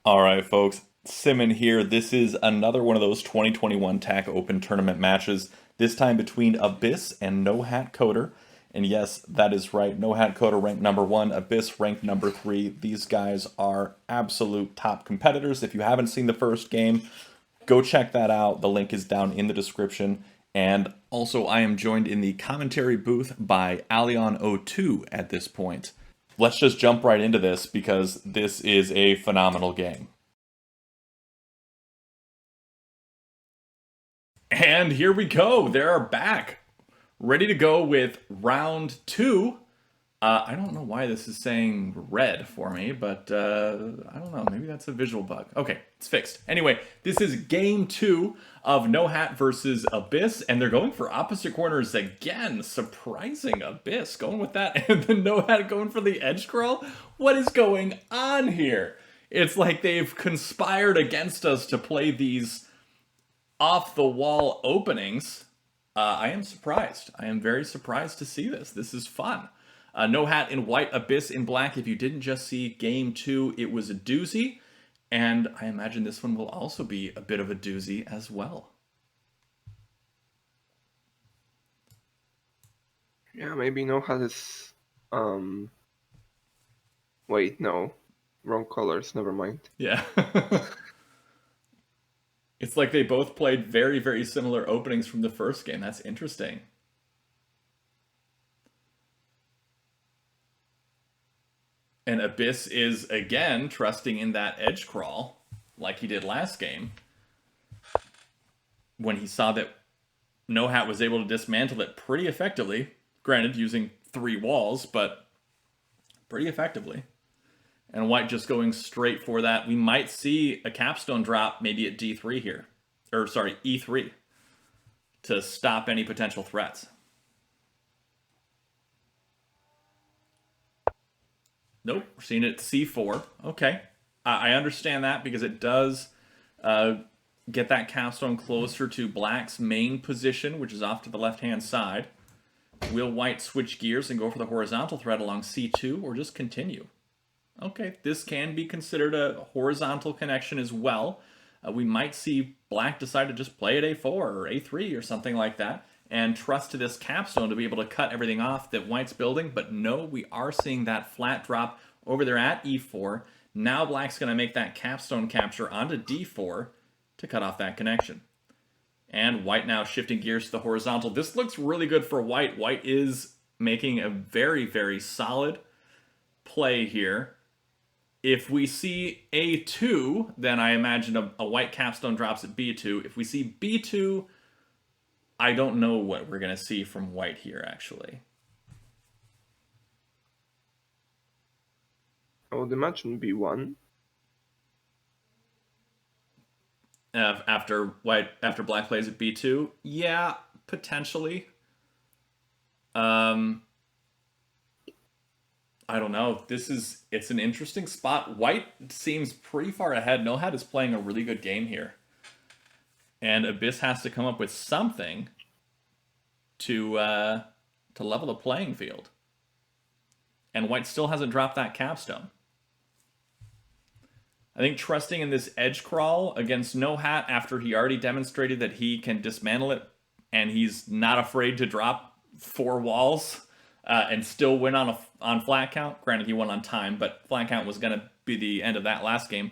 All right, folks. Simon here. This is another one of those 2021 TAC Open tournament matches, this time between Abyss and NohatCoder. And yes, that is right. NohatCoder ranked number one, Abyss ranked number three. These guys are absolute top competitors. If you haven't seen the first game, go check that out. The link is down in the description. And also, I am joined in the commentary booth by Alion02 at this point. Let's just jump right into this because this is a phenomenal game. And here we go. They're back. Ready to go with round two. I don't know why this is saying red for me, but I don't know. Maybe that's a visual bug. Okay, it's fixed. Anyway, this is game two of Nohat versus Abyss, and they're going for opposite corners again. Surprising Abyss going with that, and then Nohat going for the edge crawl. What is going on here? It's like they've conspired against us to play these off-the-wall openings. I am surprised. I am very surprised to see this. This is fun. Nohat in white, Abyss in black. If you didn't just see game two, it was a doozy. And I imagine this one will also be a bit of a doozy as well. Yeah, maybe Nohat is... Wait, no. Wrong colors, never mind. Yeah. It's like they both played very, very similar openings from the first game. That's interesting. And Abyss is, again, trusting in that edge crawl, like he did last game, when he saw that Nohat was able to dismantle it pretty effectively. Granted, using 3 walls, but pretty effectively. And white just going straight for that. We might see a capstone drop maybe at D3 here. Or, sorry, E3. To stop any potential threats. Nope, we're seeing it at C4. Okay. I understand that because it does get that capstone closer to black's main position, which is off to the left-hand side. Will white switch gears and go for the horizontal threat along C2 or just continue? Okay, this can be considered a horizontal connection as well. We might see black decide to just play at A4 or A3 or something like that and trust to this capstone to be able to cut everything off that white's building. But no, we are seeing that flat drop over there at E4. Now black's going to make that capstone capture onto D4 to cut off that connection. And white now shifting gears to the horizontal. This looks really good for white. White is making a very, very solid play here. If we see A2, then I imagine a white capstone drops at B2. If we see B2, I don't know what we're going to see from white here, actually. I would imagine B1. After black plays at B2? Yeah, potentially. I don't know. It's an interesting spot. White seems pretty far ahead. Nohat is playing a really good game here. And Abyss has to come up with something to level the playing field. And white still hasn't dropped that capstone. I think trusting in this edge crawl against Nohat after he already demonstrated that he can dismantle it and he's not afraid to drop 4 walls and still win on flat count. Granted, he won on time, but flat count was going to be the end of that last game.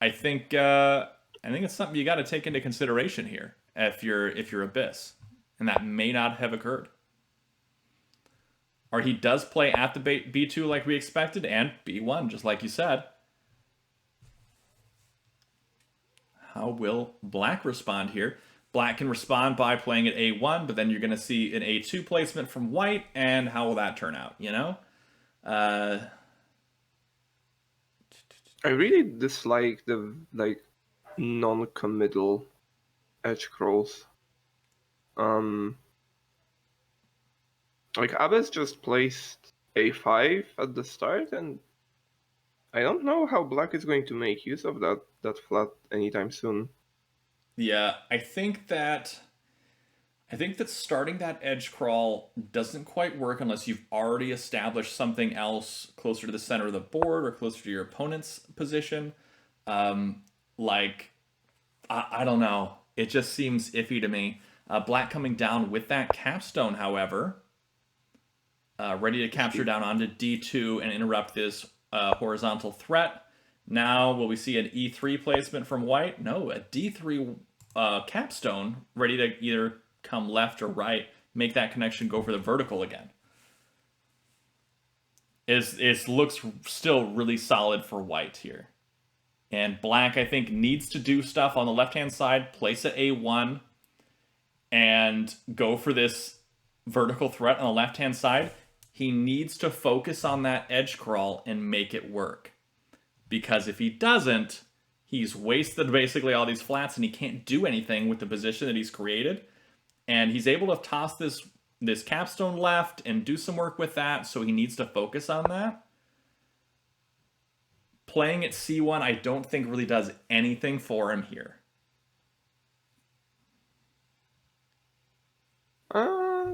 I think it's something you got to take into consideration here if you're Abyss, and that may not have occurred. Or he does play at the B2 like we expected, and B1 just like you said. How will black respond here? Black can respond by playing at A1, but then you're going to see an A2 placement from white, and how will that turn out, you know? I really dislike the, non-committal edge crawls. Abyss just placed A5 at the start, and I don't know how black is going to make use of that flat anytime soon. Yeah, I think that starting that edge crawl doesn't quite work unless you've already established something else closer to the center of the board or closer to your opponent's position. Like, I don't know. It just seems iffy to me. Black coming down with that capstone, however, ready to capture down onto D2 and interrupt this horizontal threat. Now, will we see an E3 placement from white? No, a D3 capstone ready to either come left or right, make that connection, go for the vertical again. It looks still really solid for white here. And black, I think, needs to do stuff on the left-hand side, place at A1, and go for this vertical threat on the left-hand side. He needs to focus on that edge crawl and make it work. Because if he doesn't, he's wasted basically all these flats and he can't do anything with the position that he's created. And he's able to toss this capstone left and do some work with that, so he needs to focus on that. Playing at C1, I don't think really does anything for him here.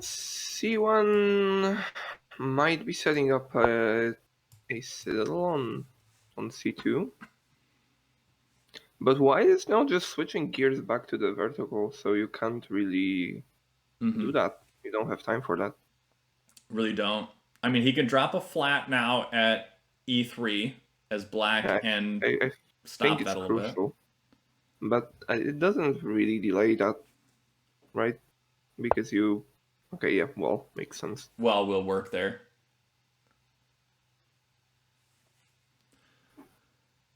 C1 might be setting up a citadel on C2. But why is now just switching gears back to the vertical, so you can't really do that? You don't have time for that. Really don't. I mean, he can drop a flat now at E3 as black and I stop think it's that a little crucial. But it doesn't really delay that, right? Because you... Okay, yeah, well, makes sense. Well, will work there.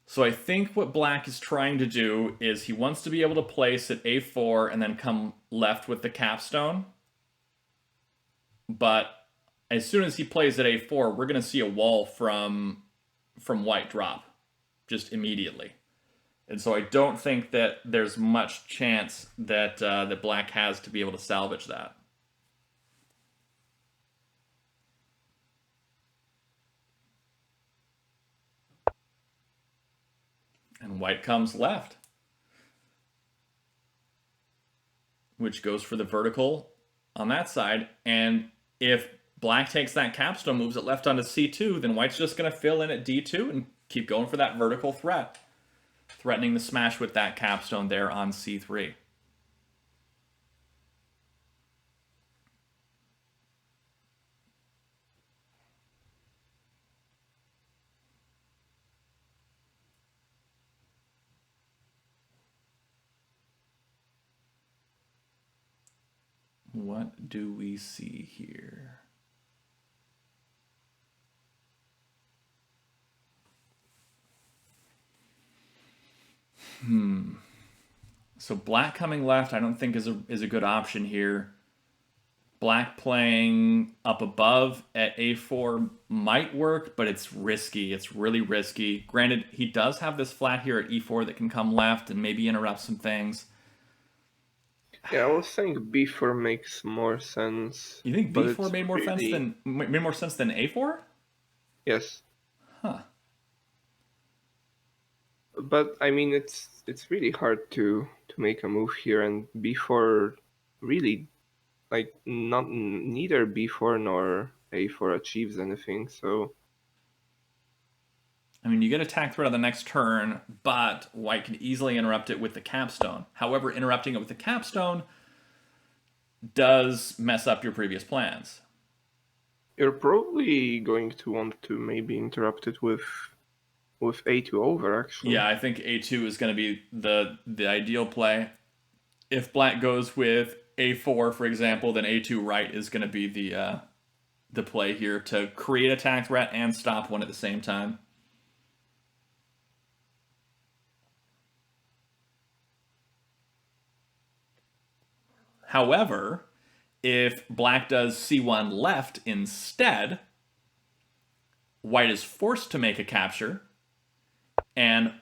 So I think what black is trying to do is he wants to be able to place at A4 and then come left with the capstone. But as soon as he plays at A4, we're going to see a wall from white drop just immediately. And so I don't think that there's much chance that that black has to be able to salvage that. And white comes left, which goes for the vertical on that side. And if black takes that capstone, moves it left onto C2, then white's just going to fill in at D2 and keep going for that vertical threat, threatening to smash with that capstone there on C3. What do we see here? So black coming left, I don't think is a good option here. Black playing up above at A4 might work, but it's risky. It's really risky. Granted, he does have this flat here at E4 that can come left and maybe interrupt some things. Yeah, I was saying B4 makes more sense. You think B4 made more sense than A4? Yes. Huh. But I mean, it's really hard to make a move here, and B4 really, like, neither B4 nor A4 achieves anything. So I mean, you get attack threat on the next turn, but white can easily interrupt it with the capstone. However, interrupting it with the capstone does mess up your previous plans. you're probably going to want to maybe interrupt it with A2 over, actually. Yeah, I think A2 is going to be the ideal play. If black goes with A4, for example, then A2 right is going to be the play here to create attack threat and stop one at the same time. However, if black does C1 left instead, white is forced to make a capture. And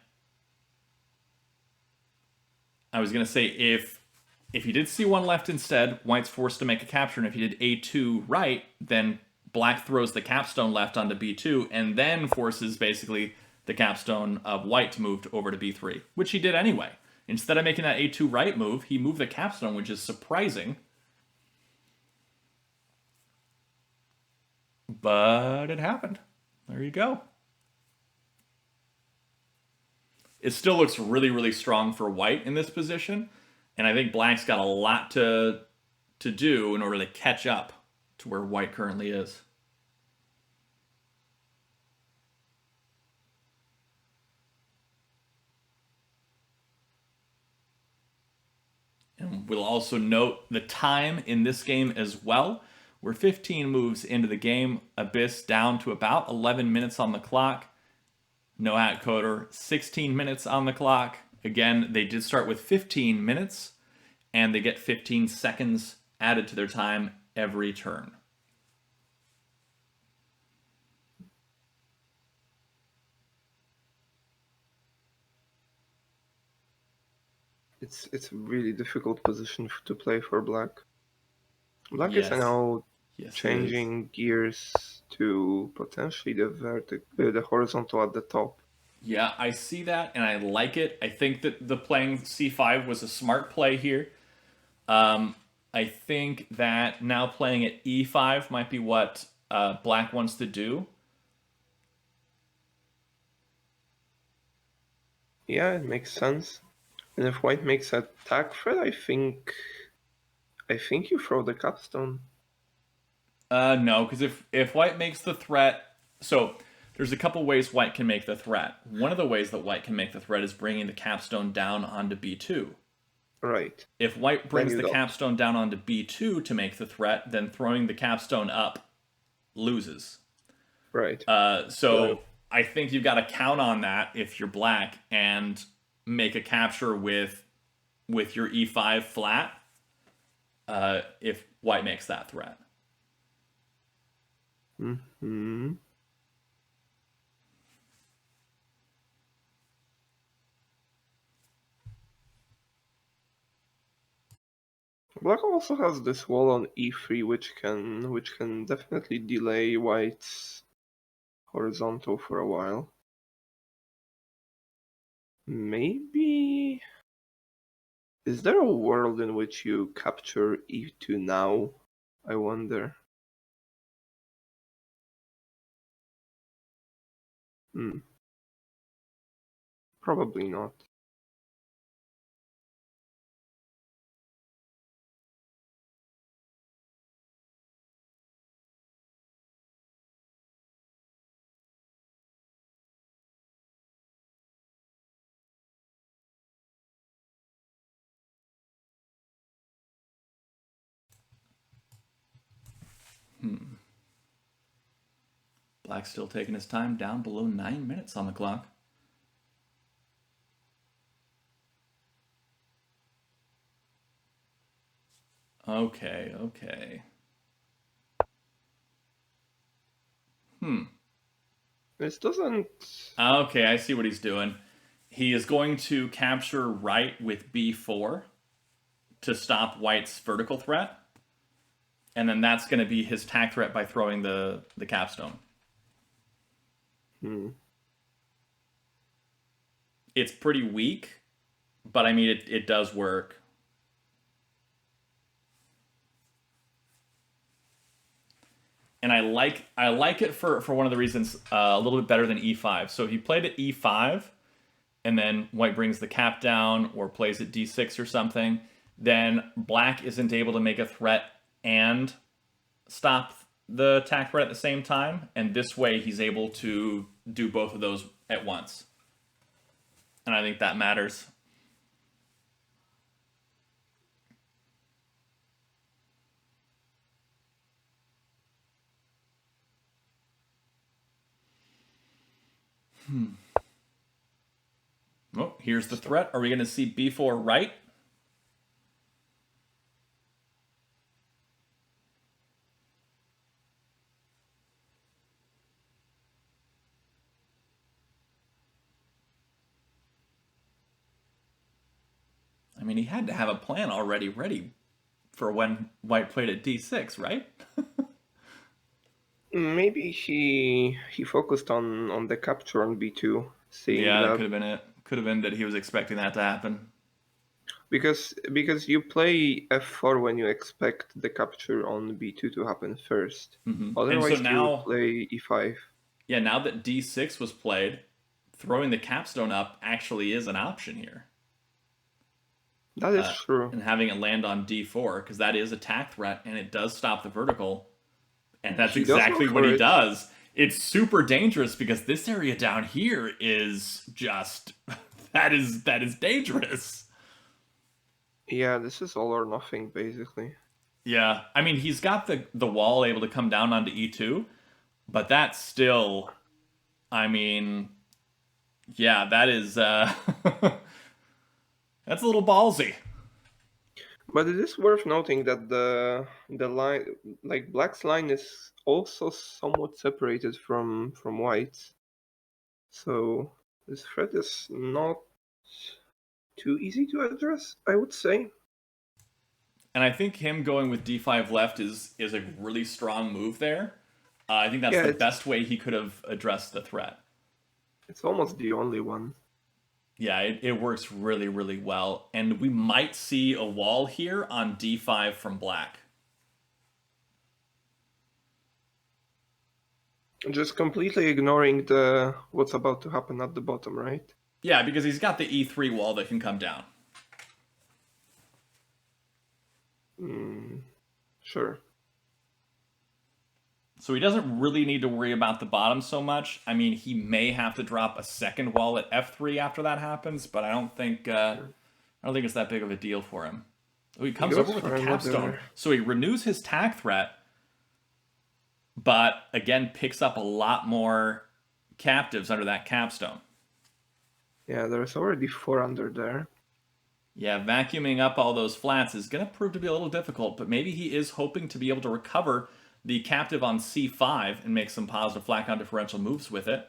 I was going to say, if he did C1 left instead, white's forced to make a capture. And if he did A2 right, then black throws the capstone left onto B2 and then forces basically the capstone of white to move over to B3, which he did anyway. Instead of making that A2 right move, he moved the capstone, which is surprising. But it happened. There you go. It still looks really, really strong for white in this position, and I think black's got a lot to do in order to catch up to where white currently is. And we'll also note the time in this game as well. We're 15 moves into the game. Abyss down to about 11 minutes on the clock. NohatCoder, 16 minutes on the clock. Again, they did start with 15 minutes, and they get 15 seconds added to their time every turn. It's a really difficult position to play for black. Black Yes. is now Yes, changing gears to potentially the horizontal at the top. Yeah, I see that, and I like it. I think that the playing c5 was a smart play here. I think that now playing at e5 might be what black wants to do. Yeah, it makes sense. And if white makes a attack threat, I think you throw the capstone. No, because if white makes the threat, so there's a couple ways white can make the threat. One of the ways that white can make the threat is bringing the capstone down onto b2. Right. If white brings you the don't. capstone down onto b2 to make the threat, then throwing the capstone up loses. Right. So I think you've got to count on that if you're black and make a capture with your e5 flat if white makes that threat. Mm-hmm. Black also has this wall on e3, which can definitely delay white's horizontal for a while. Maybe. Is there a world in which you capture e2 now? I wonder. Probably not. Black's still taking his time, down below 9 minutes on the clock. Okay. This doesn't. Okay, I see what he's doing. He is going to capture right with b4 to stop white's vertical threat. And then that's going to be his tack threat by throwing the capstone. It's pretty weak, but I mean, it does work. And I like it for one of the reasons a little bit better than e5. So if he played at e5, and then white brings the cap down or plays at d6 or something, then black isn't able to make a threat and stop the attack threat at the same time. And this way he's able to do both of those at once. And I think that matters. Oh, here's the threat. Are we going to see b4 right? I mean, he had to have a plan already ready for when white played at d6, right? Maybe he focused on the capture on b2, seeing Yeah, that. that could have been it. Could have been that he was expecting that to happen. Because you play f4 when you expect the capture on b2 to happen first. Mm-hmm. Otherwise, And so now, you play e5. yeah, now that d6 was played, throwing the capstone up actually is an option here. That is true. And having it land on d4, because that is attack threat, and it does stop the vertical. And that's exactly what he does. It's super dangerous because this area down here is just that is dangerous. Yeah, this is all or nothing basically. Yeah, I mean he's got the wall able to come down onto e2, but that's still, I mean, yeah, that is that's a little ballsy. But it is worth noting that the line, like black's line, is also somewhat separated from white's. So this threat is not too easy to address, I would say. And I think him going with d5 left is a really strong move there. I think that's the best way he could have addressed the threat. It's almost the only one. Yeah, it works really, really well. And we might see a wall here on d5 from black. Just completely ignoring what's about to happen at the bottom, right? Yeah, because he's got the e3 wall that can come down. Sure. So he doesn't really need to worry about the bottom so much. I mean, he may have to drop a second wall at f3 after that happens, but I don't think it's that big of a deal for him. Oh, he comes over with a capstone, so he renews his tag threat, but again picks up a lot more captives under that capstone. Yeah, there's already 4 under there. Yeah, vacuuming up all those flats is going to prove to be a little difficult, but maybe he is hoping to be able to recover the captive on c5 and make some positive flat count differential moves with it.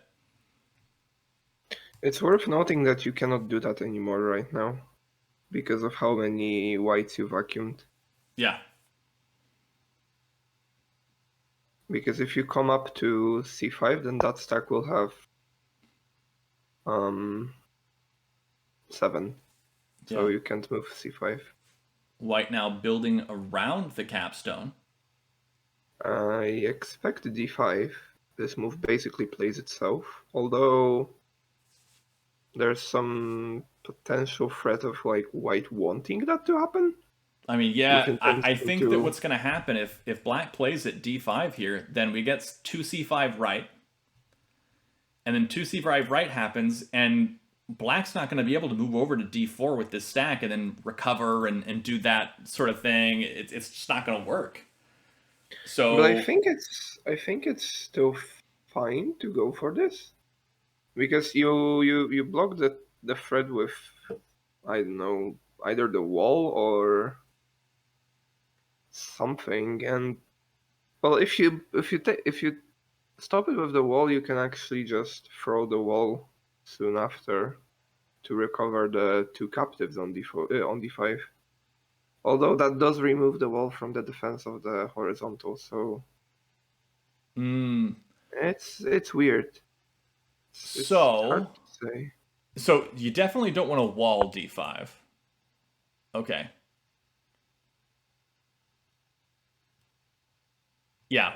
It's worth noting that you cannot do that anymore right now because of how many whites you vacuumed. Yeah. Because if you come up to c5, then that stack will have 7. So you can't move c5. White now building around the capstone. I expect d5. This move basically plays itself, although there's some potential threat of like white wanting that to happen. I mean, yeah, I think that what's going to happen if black plays at d5 here, then we get 2c5 right, and then 2c5 right happens, and black's not going to be able to move over to d4 with this stack and then recover and do that sort of thing. It's just not going to work. So, but I think it's still fine to go for this, because you block the thread with, I don't know, either the wall or something, and well, if you stop it with the wall, you can actually just throw the wall soon after to recover the 2 captives on d5. Although that does remove the wall from the defense of the horizontal, so it's weird. It's hard to say. So you definitely don't want to wall d5. Okay. Yeah.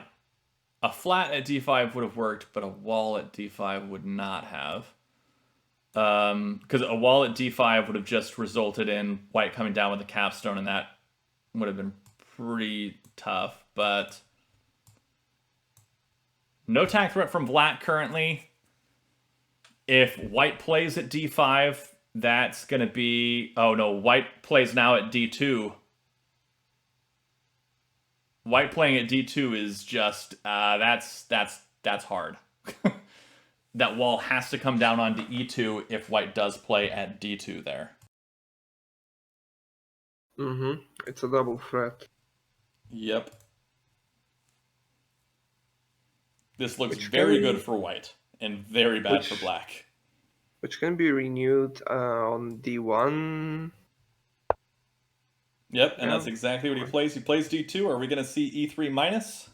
A flat at d5 would have worked, but a wall at d5 would not have. Because a wall at d5 would have just resulted in white coming down with a capstone, and that would have been pretty tough. But no tag threat from black currently. If white plays at d5, that's going to be... Oh, no, white plays now at d2. White playing at d2 is just... that's hard. That wall has to come down onto e2 if white does play at d2 there. It's a double threat. Yep. This looks very good for white and very bad for black. Which can be renewed on d1. Yep, and that's exactly what he plays. He plays d2. Are we going to see e3 minus?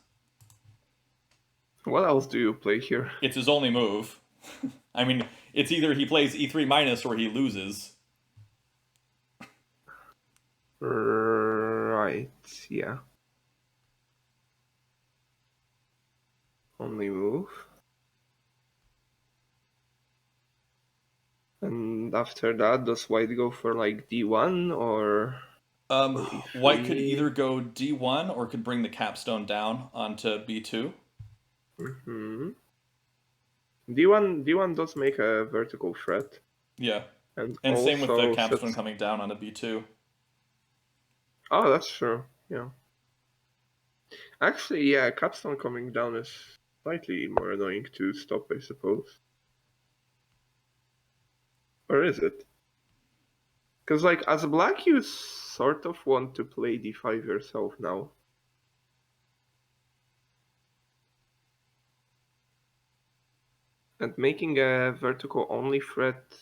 What else do you play here? It's his only move. I mean, it's either he plays e3 minus or he loses. Right, yeah. Only move. And after that, does white go for like d1 or White could either e3? go D1 or could bring the capstone down onto B2. Mm-hmm. D1 does make a vertical threat, Yeah. and And same with the also capstone sets. coming down onto B2. Oh, that's true. Yeah. Actually, yeah, capstone coming down is slightly more annoying to stop, I suppose. Or is it? Because like as a black, you sort of want to play d5 yourself now. And making a vertical only threat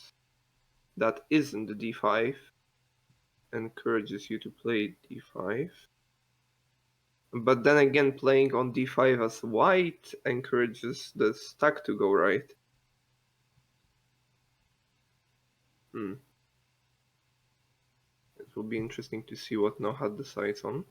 that isn't the d5 encourages you to play d5. But then again, playing on d5 as white encourages the stack to go right. Hmm. It will be interesting to see what Nohat decides on.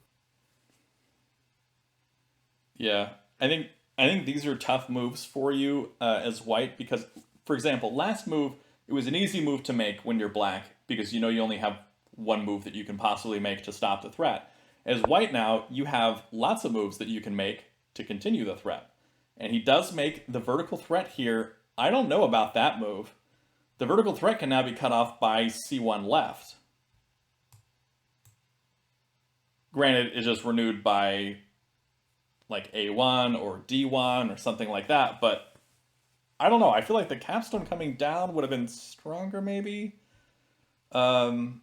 Yeah. I think these are tough moves for you as white because, for example, last move, it was an easy move to make when you're black because you know you only have one move that you can possibly make to stop the threat. As white now, you have lots of moves that you can make to continue the threat. And he does make the vertical threat here. I don't know about that move. The vertical threat can now be cut off by C1 left. Granted, it's just renewed by like A1 or D1 or something like that, but I don't know. I feel like the capstone coming down would have been stronger, maybe. Um,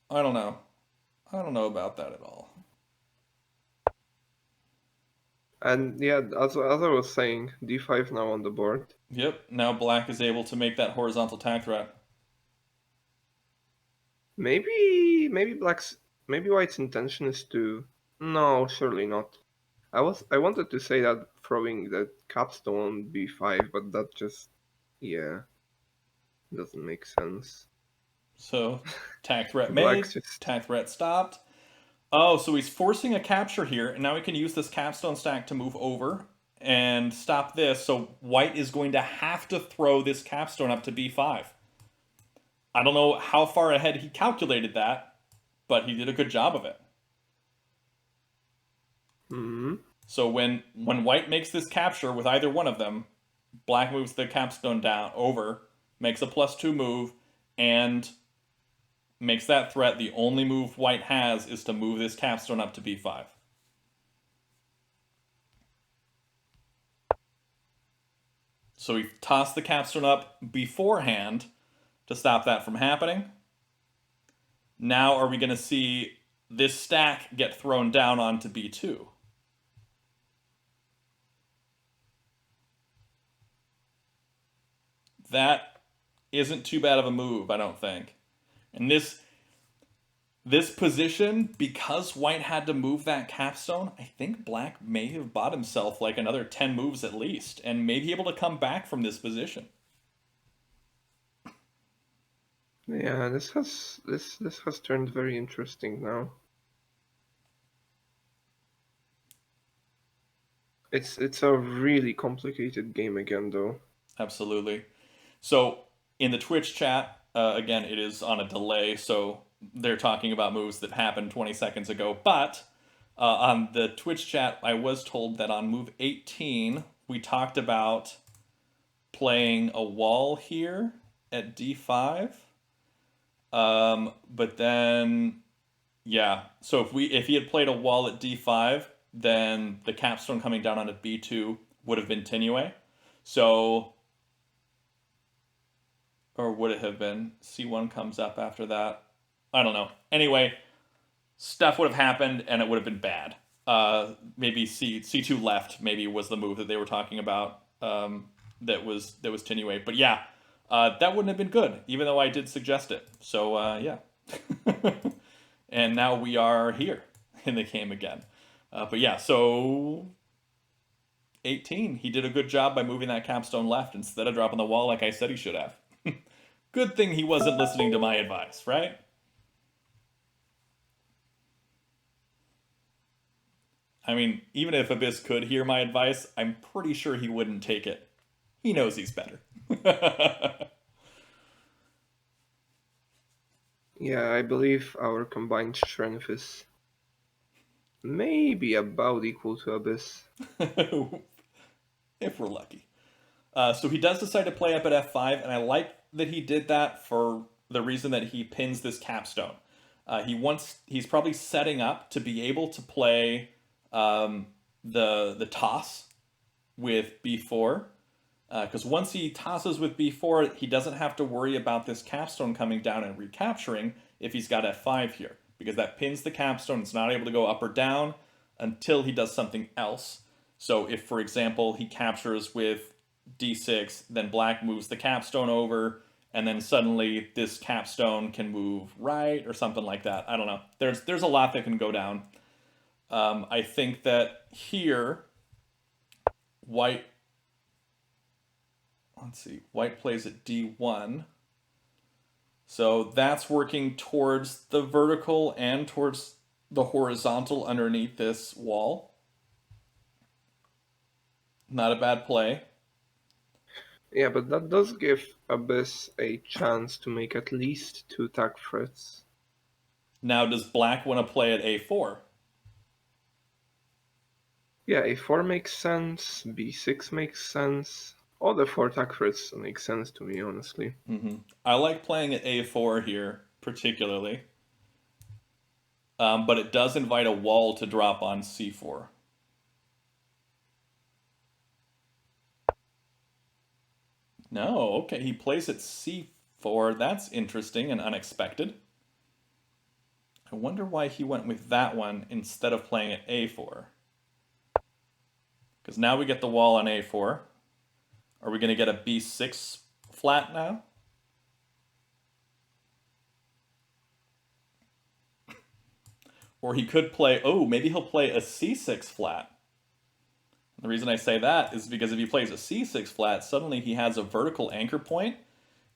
I don't know. I don't know about that at all. And yeah, as I was saying, d5 now on the board. Yep, now black is able to make that horizontal tag threat. Maybe maybe white's intention is to. No, surely not. I wanted to say that throwing the capstone on b5, but that just, yeah, doesn't make sense. So, tag threat Black's made, just. tag threat stopped. Oh, so he's forcing a capture here, and now we can use this capstone stack to move over and stop this. So white is going to have to throw this capstone up to b5. I don't know how far ahead he calculated that, but he did a good job of it. Hmm. So when white makes this capture with either one of them, black moves the capstone down over, makes a +2 move, and makes that threat. The only move white has is to move this capstone up to b5. So he tossed the capstone up beforehand to stop that from happening. Now are we going to see this stack get thrown down onto b2? That isn't too bad of a move, I don't think. And this position, because white had to move that capstone, I think black may have bought himself like another 10 moves at least, and may be able to come back from this position. Yeah, this has turned very interesting now. It's a really complicated game again, though. Absolutely. So in the Twitch chat, again, it is on a delay, so they're talking about moves that happened 20 seconds ago. But on the Twitch chat, I was told that on move 18, we talked about playing a wall here at d5. But then, yeah. So if he had played a wall at d5, then the capstone coming down onto b2 would have been Tinue. So, or would it have been c1 comes up after that? I don't know. Anyway, stuff would have happened and it would have been bad. Maybe c2 left maybe was the move that they were talking about. That was Tinue. But yeah, that wouldn't have been good, even though I did suggest it. So yeah. And now we are here in the game again. But yeah, so 18, he did a good job by moving that capstone left instead of dropping the wall like I said he should have. Good thing he wasn't listening to my advice, right? I mean, even if Abyss could hear my advice, I'm pretty sure he wouldn't take it. He knows he's better. Yeah, I believe our combined strength is maybe about equal to Abyss. If we're lucky. So he does decide to play up at f5, and I like that he did that for the reason that he pins this capstone. He's probably setting up to be able to play the toss with b4, because once he tosses with b4, he doesn't have to worry about this capstone coming down and recapturing if he's got f5 here, because that pins the capstone. It's not able to go up or down until he does something else. So if, for example, he captures with d6, then black moves the capstone over, and then suddenly this capstone can move right or something like that. I don't know. There's a lot that can go down. I think that here, white plays at d1. So that's working towards the vertical and towards the horizontal underneath this wall. Not a bad play. Yeah, but that does give Abyss a chance to make at least 2 tag threats. Now, does black want to play at a4? Yeah, a4 makes sense, b6 makes sense. All the 4 tag threats make sense to me, honestly. I like playing at a4 here, particularly. But it does invite a wall to drop on c4. No, okay, he plays at c4. That's interesting and unexpected. I wonder why he went with that one instead of playing at a4. Because now we get the wall on a4. Are we going to get a b6 flat now? Or he could play, maybe he'll play a c6 flat. The reason I say that is because if he plays a c6 flat, suddenly he has a vertical anchor point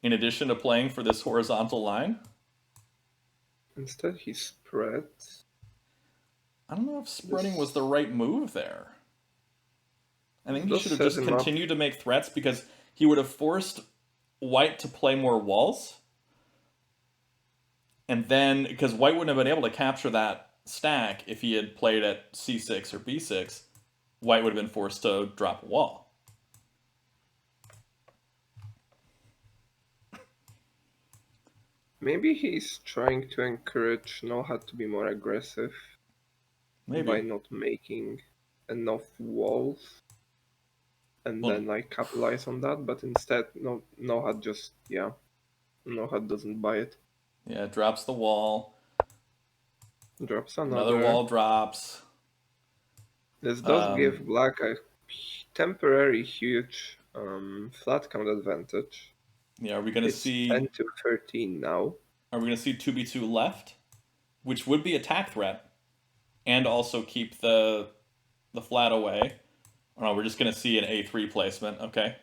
in addition to playing for this horizontal line. Instead he spreads. I don't know if spreading was the right move there. I think he This should have set just him up. continued to make threats, because he would have forced white to play more walls. And then, because white wouldn't have been able to capture that stack if he had played at c6 or b6, white would have been forced to drop a wall. Maybe he's trying to encourage Nohat to be more aggressive Maybe. by not making enough walls and Well, then like capitalize on that, but instead Nohat just Nohat doesn't buy it. Yeah, it drops the wall. Drops Another wall drops. This does give black a temporary huge flat count advantage. Yeah, are we going to see 10 to 13 now? Are we going to see 2b2 left, which would be attack threat, and also keep the flat away? Oh no, we're just going to see an a3 placement. Okay.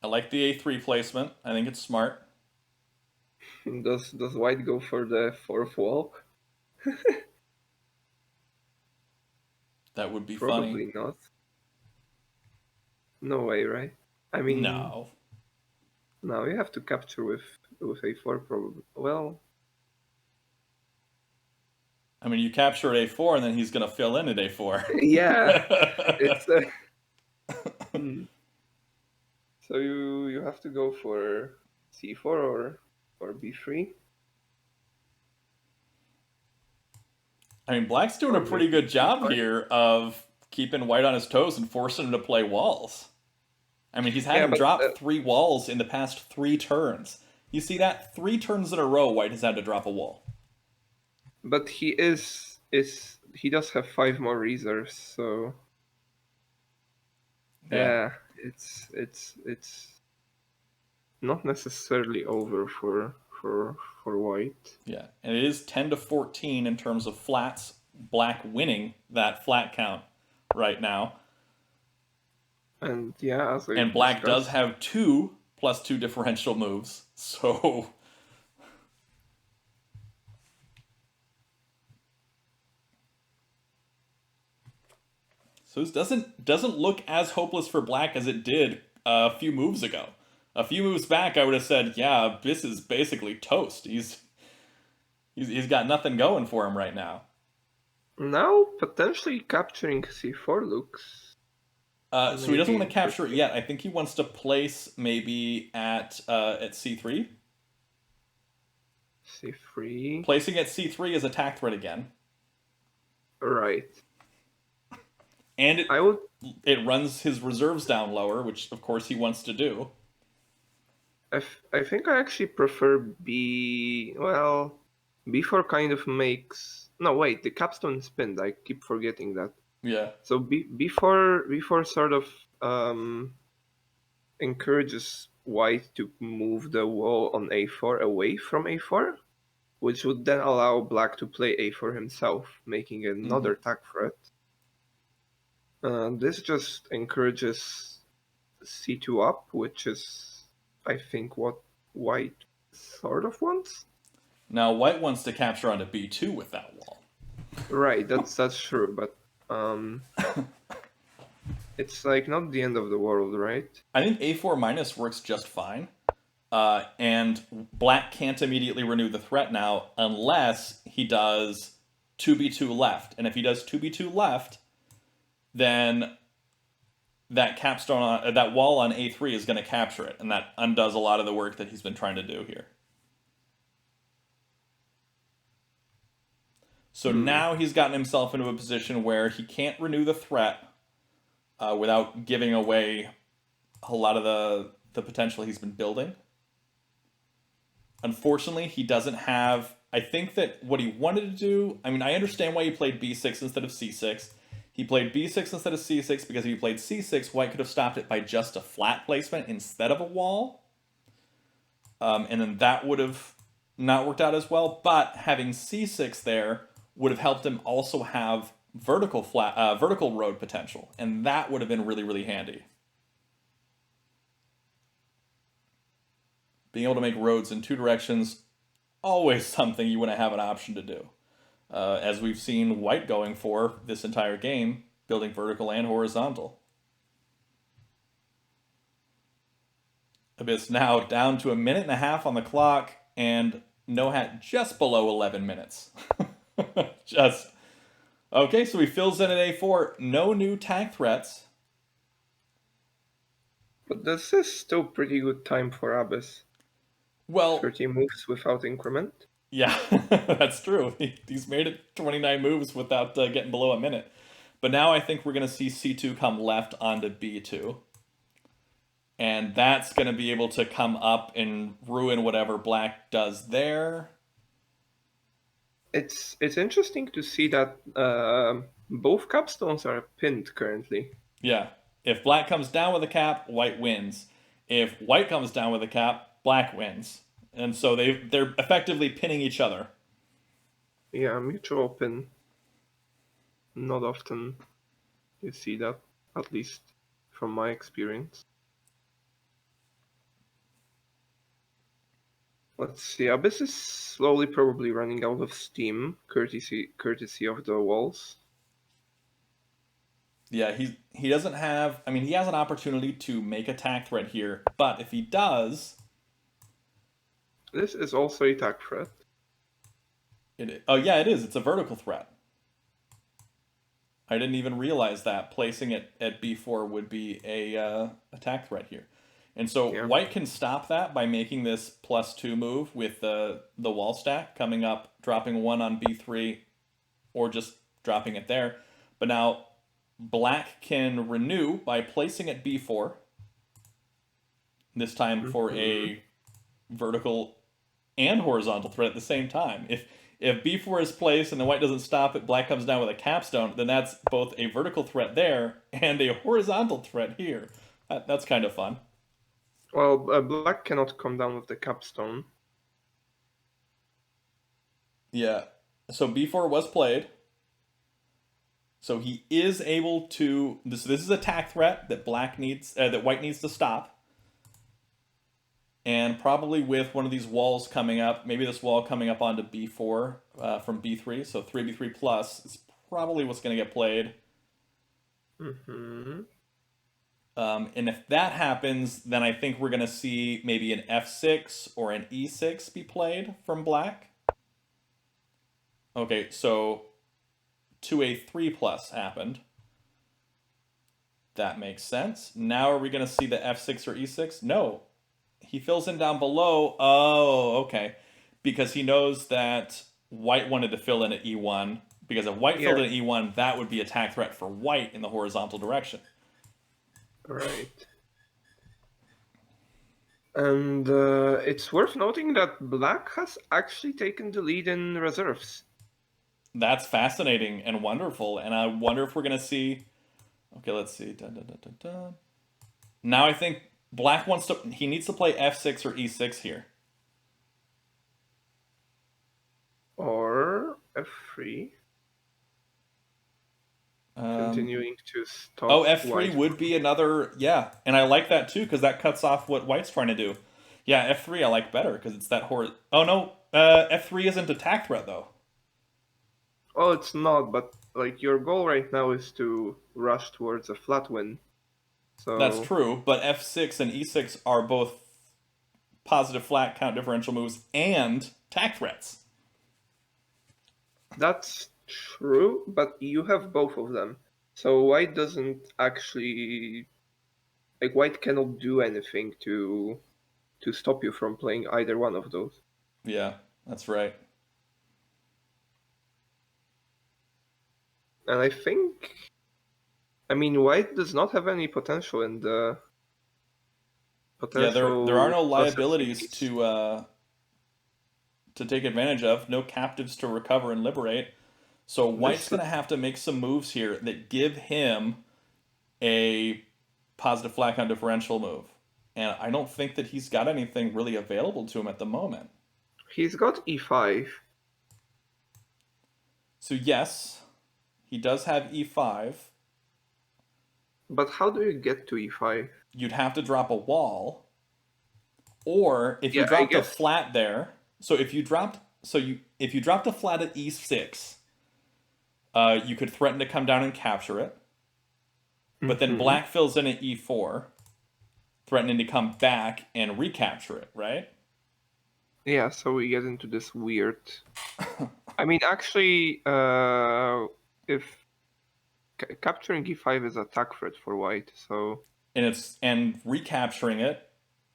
I like the a3 placement. I think it's smart. Does white go for the 4th wall? That would be Probably funny. not. No way, right? I mean, No. no, you have to capture with a4 probably. Well, I mean, you capture at a4, and then he's going to fill in at a4. yeah, it's so you have to go for c4 or b3. I mean, black's doing a pretty good job here of keeping white on his toes and forcing him to play walls. I mean, he's had him drop 3 walls in the past 3 turns. You see that? 3 turns in a row, white has had to drop a wall. But he does have 5 more reserves, so yeah, it's not necessarily over for white. Yeah, and it is 10 to 14 in terms of flats. Black winning that flat count right now. And yeah, as and black does have 2 +2 differential moves, so So this doesn't look as hopeless for black as it did a few moves ago. A few moves back, I would have said, yeah, this is basically toast. He's got nothing going for him right now. Now potentially capturing c4 looks So he doesn't maybe want to capture it interesting. yet. I think he wants to place maybe at c3. c3. Placing at c3 is attack threat again, Right. and I would. it runs his reserves down lower, which of course he wants to do. I think I actually prefer B. Well, B4 kind of makes. No, wait, the capstone is pinned. I keep forgetting that. Yeah. So B4 sort of encourages white to move the wall on A4 away from A4, which would then allow black to play A4 himself, making Mm-hmm. another attack threat. This just encourages C2 up, which is, I think, what white sort of wants. Now white wants to capture onto b2 with that wall. Right, that's true, but it's like not the end of the world, right? I think a4 minus works just fine. And black can't immediately renew the threat now unless he does 2b2 left. And if he does 2b2 left, then that capstone that wall on a3 is going to capture it, and that undoes a lot of the work that he's been trying to do here. So now he's gotten himself into a position where he can't renew the threat without giving away a lot of the potential he's been building. Unfortunately, he doesn't have. I think that what he wanted to do. I mean, I understand why he played b6 instead of c6. He played b6 instead of c6 because if he played c6, white could have stopped it by just a flat placement instead of a wall. And then that would have not worked out as well. But having c6 there would have helped him also have vertical road potential, and that would have been really, really handy. Being able to make roads in two directions, always something you want to have an option to do. As we've seen white going for this entire game, building vertical and horizontal. Abyss now down to 1.5 minutes on the clock, and Nohat just below 11 minutes. Just okay, so he fills in at a4. No new tag threats. But this is still pretty good time for Abyss. Well, 30 moves without increment. yeah, that's true. He's made it 29 moves without getting below a minute. But now I think we're going to see c2 come left onto b2. And that's going to be able to come up and ruin whatever black does there. It's interesting to see that both capstones are pinned currently. Yeah. If black comes down with a cap, white wins. If white comes down with a cap, black wins. And so they're effectively pinning each other. Yeah, mutual pin. Not often you see that, at least from my experience. Let's see, Abyss is slowly probably running out of steam, courtesy of the walls. Yeah, he doesn't have. I mean, he has an opportunity to make a attack threat here, but if he does, This is also a attack threat. oh yeah, it is. It's a vertical threat. I didn't even realize that placing it at b4 would be a attack threat here, and so Yeah. white can stop that by making this +2 move with the wall stack coming up, dropping 1 on b3, or just dropping it there. But now black can renew by placing at b4. This time for a vertical and horizontal threat at the same time. If b4 is placed and the white doesn't stop it, black comes down with a capstone, then that's both a vertical threat there and a horizontal threat here. That's kind of fun. Well, black cannot come down with the capstone. Yeah. So b4 was played. So he is able to. This is attack threat that that white needs to stop. And probably with one of these walls coming up, maybe this wall coming up onto b4 from b3, so 3b3 plus is probably what's going to get played. Mm-hmm. And if that happens, then I think we're going to see maybe an f6 or an e6 be played from black. Okay, so 2a3 plus happened. That makes sense. Now are we going to see the f6 or e6? No. He fills in down below. Oh, okay. Because he knows that white wanted to fill in at e1. Because if white Yeah, filled in at e1, that would be attack threat for white in the horizontal direction. right. And it's worth noting that black has actually taken the lead in reserves. That's fascinating and wonderful. And I wonder if we're going to see. Okay, let's see. Dun, dun, dun, dun, dun. Now I think black wants to. He needs to play f6 or e6 here. Or f3, continuing to Oh, stop f3 white. would be another. Yeah, and I like that too because that cuts off what white's trying to do. Yeah, f3 I like better because it's that hor. Oh no, f3 isn't attack threat though. Oh, it's not, but like your goal right now is to rush towards a flat win. That's So true, but f6 and e6 are both positive flat count differential moves and attack threats. that's true, but you have both of them. So white doesn't actually like white cannot do anything to stop you from playing either one of those. Yeah, that's right. And I mean white does not have any potential in the Yeah, there are potential no processing liabilities piece. to take advantage of, no captives to recover and liberate. So White's This going to have to make some moves here that give him a positive flat count differential move. And I don't think that he's got anything really available to him at the moment. he's got e5. So yes, he does have e5. But how do you get to e5? You'd have to drop a wall, or if you Yeah, I dropped a guess. flat there. So if you dropped a flat at e6, you could threaten to come down and capture it. But then Hmm. black fills in at e4, threatening to come back and recapture it, right? Yeah, so we get into this weird. I mean, actually, if capturing e5 is attack threat for white, so And recapturing it.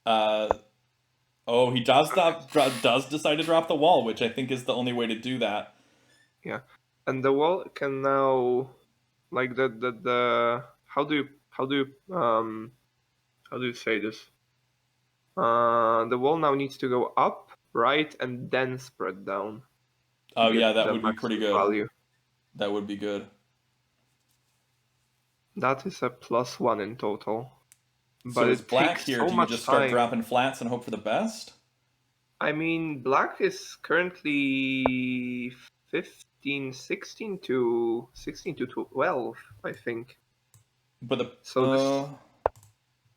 Uh, oh, he does decide to drop the wall, which I think is the only way to do that. yeah, and the wall can now, like the how do you say this? The wall now needs to go up, right, and then spread down to Oh yeah, get that the would be pretty maximum good. value. That would be good. That is a +1 in total, but So is it black takes here? so Do you much just start time. dropping flats and hope for the best? I mean, black is currently 15, 16 to 12, I think. But So this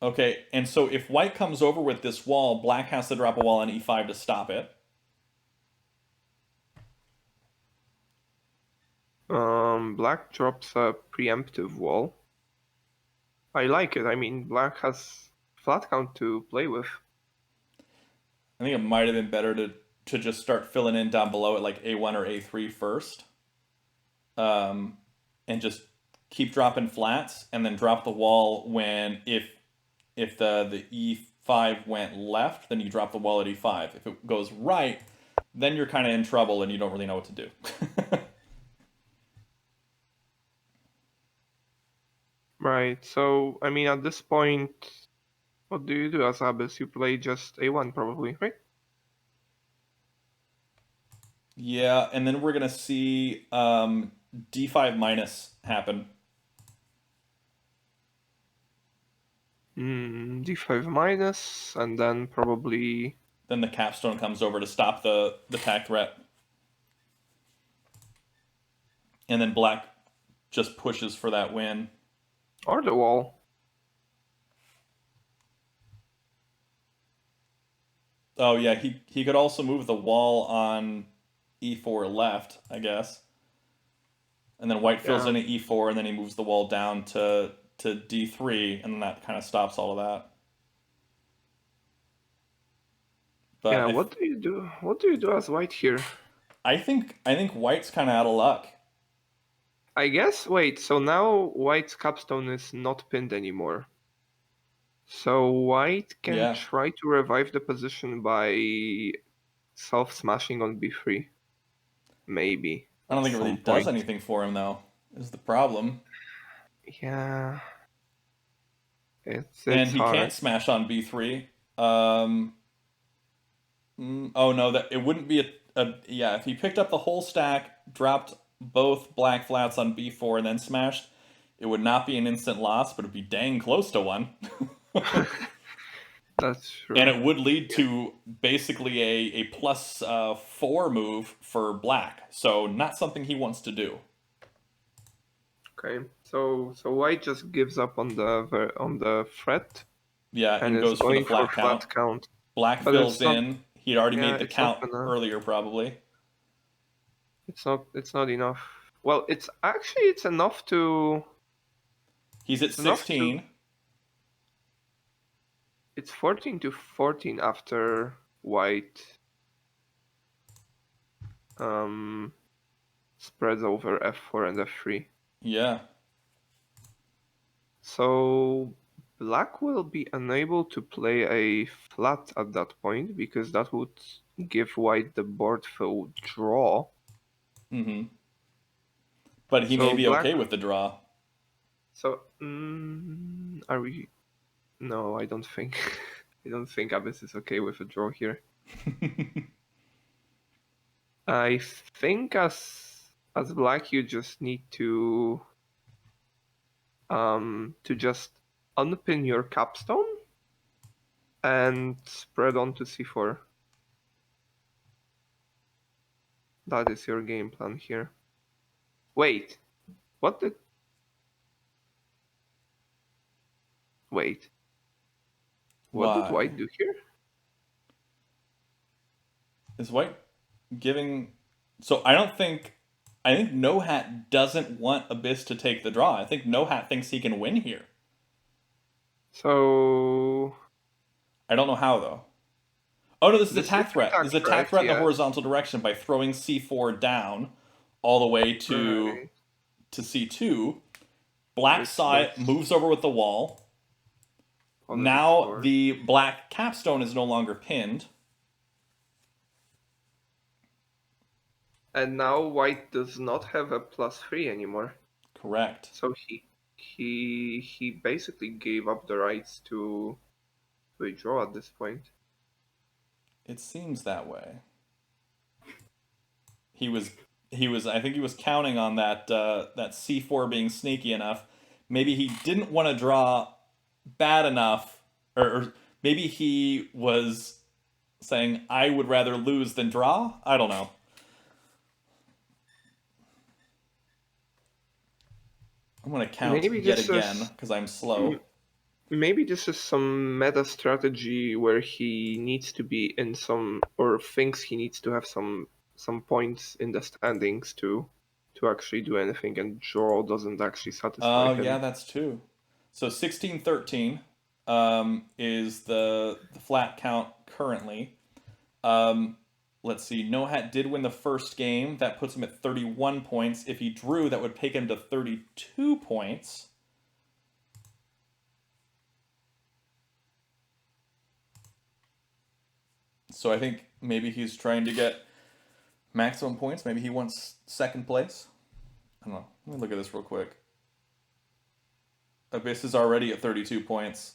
okay, and so if white comes over with this wall, black has to drop a wall on e5 to stop it. black drops a preemptive wall. I like it. I mean, black has flat count to play with. I think it might have been better to just start filling in down below at like a1 or a3 first, um, and just keep dropping flats, and then drop the wall when if the e5 went left, then you drop the wall at e5. If it goes right, then you're kind of in trouble and you don't really know what to do. Right. So, I mean, at this point, what do you do as Abyss? You play just A1 probably, right? Yeah, and then we're gonna see d5 minus happen. D5 minus, and then probably Then the capstone comes over to stop the attack threat, and then black just pushes for that win. or the wall. Oh yeah, he could also move the wall on e4 left, I guess. and then white fills Yeah. in at e4, and then he moves the wall down to d3, and then that kind of stops all of that. But Yeah, what do you do? What do you do as white here? I think white's kind of out of luck. I guess, wait, so now white's capstone is not pinned anymore. So white can Yeah, try to revive the position by self-smashing on b3. Maybe, I don't at think it really some does point. anything for him though. Is the problem? Yeah, And it's he can't hard. smash on b3. Um, oh no, that it wouldn't be a yeah. If he picked up the whole stack, dropped both black flats on b4, and then smashed, it would not be an instant loss, but it'd be dang close to one. That's And true. it would lead to basically a plus 4 move for black. So not something he wants to do. Okay, so white just gives up on the threat Yeah, and and is goes for the going for flat count. flat count. Black But fills it's not. in. He'd already Yeah, made the it's not count gonna. earlier, probably. It's not enough. Well, it's enough to. He's at It's enough to. 16. It's 14 to 14 after white um spreads over f4 and f3. Yeah. So black will be unable to play a flat at that point because that would give white the board full draw. Mm-hmm. But he may So be black. okay with the draw. So are we? No, I don't think. I don't think Abyss is okay with a draw here. I think as black you just need to just unpin your capstone and spread onto c4. That is your game plan here. Wait, what did? Wait, what did Why? white do here? Is white giving. So I think Nohat doesn't want Abyss to take the draw. I think Nohat thinks he can win here. So I don't know how, though. Oh no, this is this attack is threat. attack This is attack threat, threat in the yeah. horizontal direction by throwing c4 down all the way Right. to c2. Black Which saw does it, moves over with the wall. already Now score. the black capstone is no longer pinned. And now white does not have a +3 anymore. Correct. So he basically gave up the rights to a draw at this point. It seems that way. He was I think he was counting on that that c4 being sneaky enough. Maybe he didn't want to draw bad enough, or maybe he was saying I would rather lose than draw. I don't know. I'm gonna count Maybe yet this again is because I'm slow. maybe this is some meta strategy where he needs to be in some or thinks he needs to have some points in the standings to actually do anything, and draw doesn't actually satisfy Oh him. yeah, that's true. So 16-13 is the flat count currently. Let's see. Nohat did win the first game. That puts him at 31 points. If he drew, that would take him to 32 points. So I think maybe he's trying to get maximum points. Maybe he wants second place. I don't know. Let me look at this real quick. Abyss is already at 32 points.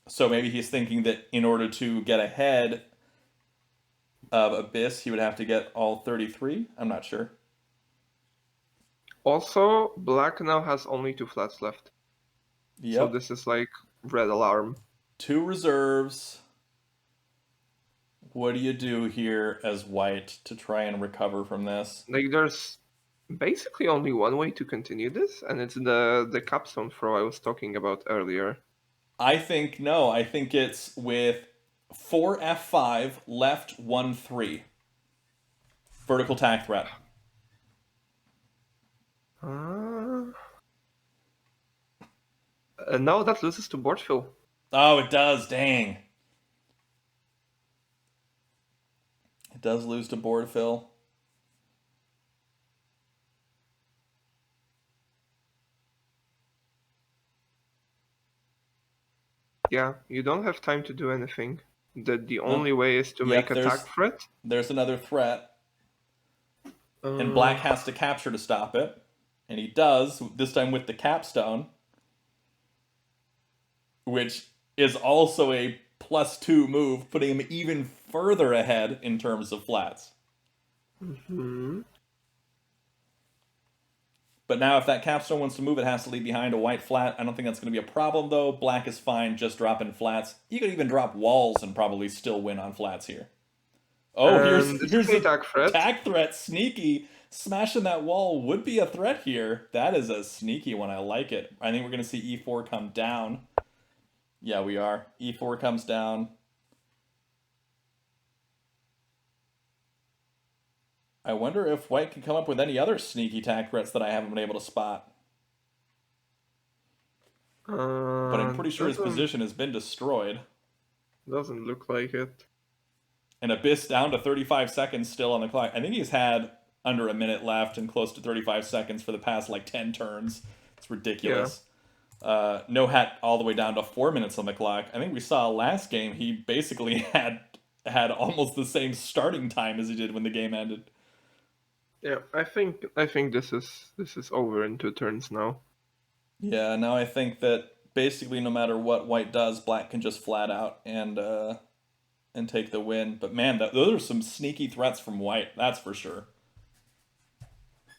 So maybe he's thinking that in order to get ahead of Abyss, he would have to get all 33. I'm not sure. Also, black now has only 2 flats left. Yep. So this is like red alarm. 2 reserves. What do you do here as white to try and recover from this? Like there's basically only one way to continue this, and it's the capstone throw I was talking about earlier. I think no. I think it's with 4 F5 left 1 3. Vertical tack threat. Uh, no, that loses to board fill. Oh, it does. Dang. It does lose to board fill. Yeah, you don't have time to do anything. The Nope. only way is to make Yep, attack threat. there's another threat. And black Uh, has to capture to stop it. And he does, this time with the capstone. Which is also a +2 move, putting him even further ahead in terms of flats. hmm But now if that capstone wants to move, it has to leave behind a white flat. I don't think that's going to be a problem, though. Black is fine just dropping flats. You could even drop walls and probably still win on flats here. Oh, And it's a here's a playtak threat. tag threat. Sneaky. Smashing that wall would be a threat here. That is a sneaky one. I like it. I think we're going to see e4 come down. Yeah, we are. e4 comes down. I wonder if white can come up with any other sneaky tag threats that I haven't been able to spot. But I'm pretty sure his position has been destroyed. Doesn't look like it. And Abyss down to 35 seconds still on the clock. I think he's had under a minute left and close to 35 seconds for the past like 10 turns. It's ridiculous. Yeah. Nohat all the way down to 4 minutes on the clock. I think we saw last game he basically had almost the same starting time as he did when the game ended. Yeah, I think this is over in 2 turns now. Yeah, now I think that basically no matter what white does, black can just flat out and take the win. But man, those are some sneaky threats from white, that's for sure.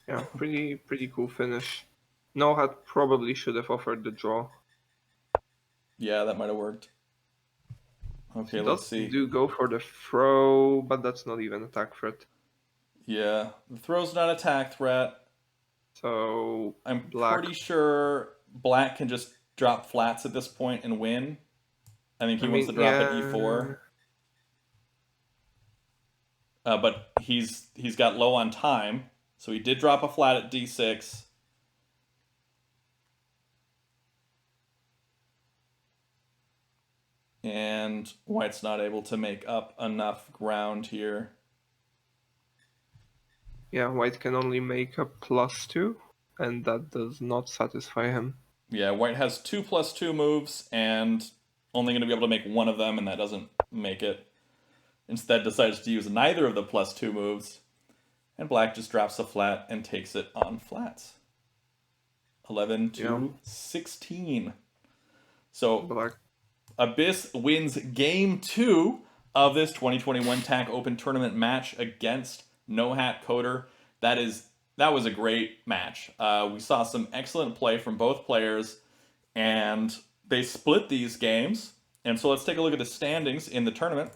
Yeah, pretty cool finish. Nohat probably should have offered the draw. Yeah, that might have worked. Okay, let's see. Do go for the throw, but that's not even attack threat. Yeah, the throw's not attack threat. So I'm pretty sure black can just drop flats at this point and win. I think he wants to drop at e4. But he's got low on time, so he did drop a flat at d6. And white's not able to make up enough ground here. Yeah, white can only make a +2, and that does not satisfy him. Yeah, white has 2 +2 moves, and only going to be able to make one of them, and that doesn't make it. Instead decides to use neither of the +2 moves, and black just drops a flat and takes it on flats. 11-16. So black. Abyss wins game 2 of this 2021 TAC Open Tournament match against NohatCoder. That was a great match. We saw some excellent play from both players, and they split these games. And so let's take a look at the standings in the tournament.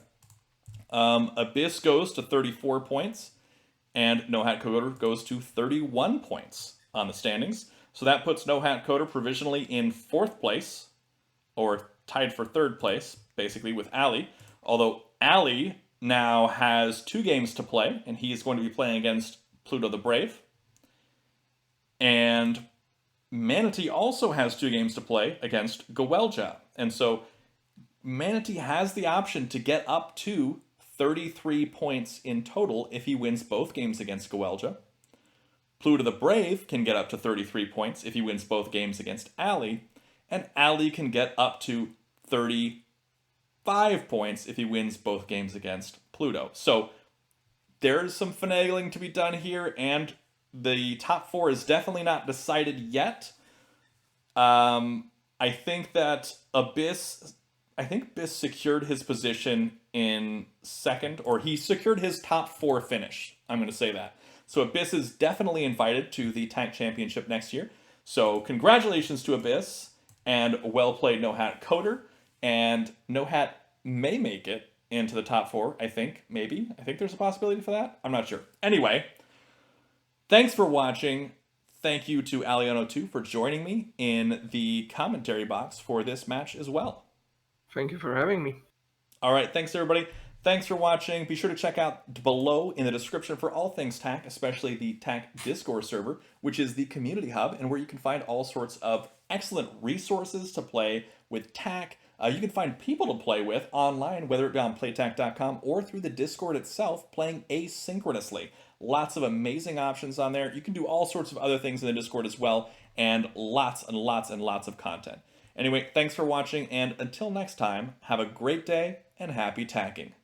Abyss goes to 34 points, and NohatCoder goes to 31 points on the standings. So that puts NohatCoder provisionally in 4th place, or tied for 3rd place, basically, with Ali. Although Ali now has 2 games to play, and he's going to be playing against Pluto the Brave. And Manatee also has 2 games to play against Gawelja. And so Manatee has the option to get up to 33 points in total if he wins both games against Gawelja. Pluto the Brave can get up to 33 points if he wins both games against Ali. And Ali can get up to 35 points if he wins both games against Pluto. So there's some finagling to be done here, and the top 4 is definitely not decided yet. I think that Abyss secured his position in 2nd, or he secured his top 4 finish. I'm going to say that. So Abyss is definitely invited to the TAC Championship next year. So congratulations to Abyss, and well played NohatCoder, and Nohat may make it into the top 4, I think, maybe. I think there's a possibility for that. I'm not sure. Anyway, thanks for watching. Thank you to Aliano2 for joining me in the commentary box for this match as well. Thank you for having me. All right, thanks everybody. Thanks for watching. Be sure to check out below in the description for all things TAC, especially the TAC Discord server, which is the community hub and where you can find all sorts of excellent resources to play with TAC. You can find people to play with online, whether it be on playtak.com or through the Discord itself, playing asynchronously. Lots of amazing options on there. You can do all sorts of other things in the Discord as well, and lots and lots and lots of content. Anyway, thanks for watching, and until next time, have a great day and happy tacking.